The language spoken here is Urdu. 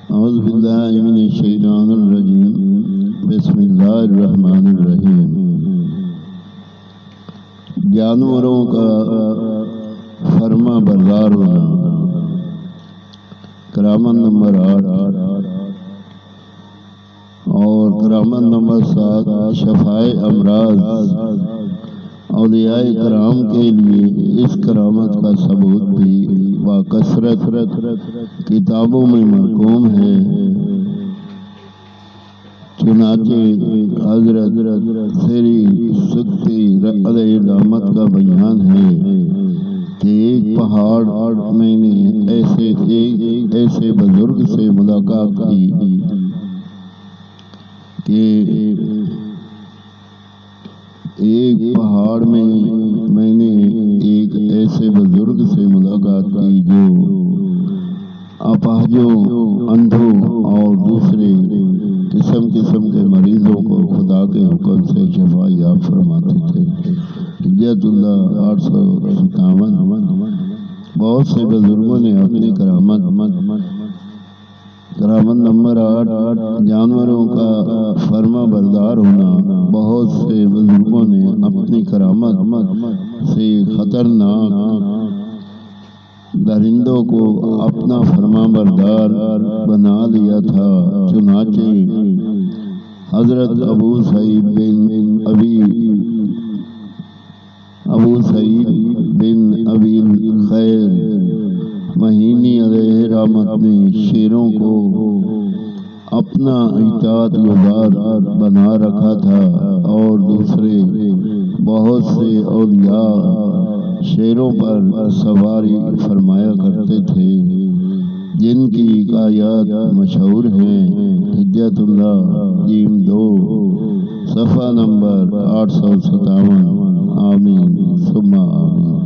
اعوذ باللہ من الشیطان الرجیم بسم اللہ الرحمن الرحیم۔ جانوروں کا فرما بردار ہونا۔ کرامت نمبر 8 اور کرامت نمبر 7 شفائے امراض۔ اولیاء کرام کے لیے اس کرامت کا ثبوت بھی کثرت کتابوں میں مرقوم ہے۔ چنانچہ حضرت سری سکتی علیہ رحمت کا بیان ہے کہ ایک پہاڑ میں نے ایسے بزرگ سے ملاقات کی کہ ایک پہاڑ میں نے ایک ایسے بزرگ سے ملاقات کی جو اپاہجوں، اندھوں اور دوسرے قسم کے مریضوں کو خدا کے حکم سے شفا یاب فرماتے تھے۔ حجت اللہ 857۔ بہت سے بزرگوں نے اپنی کرامت نمبر 8 جانوروں کا فرما بردار ہونا۔ بہت سے بزرگوں نے اپنی کرامت سے خطرناک درندوں کو اپنا فرما بردار بنا لیا تھا۔ چنانچہ حضرت ابو سعید بن ابی الخیر مہینی علیہ رحمت نے شیروں کو اپنا اطاعت گزار بنا رکھا تھا اور دوسرے بہت سے اولیاء شیروں پر سواری فرمایا کرتے تھے جن کی حکایات مشہور ہیں۔ حجت اللہ جیم 2 صفحہ نمبر 857۔ آمین ثم آمین۔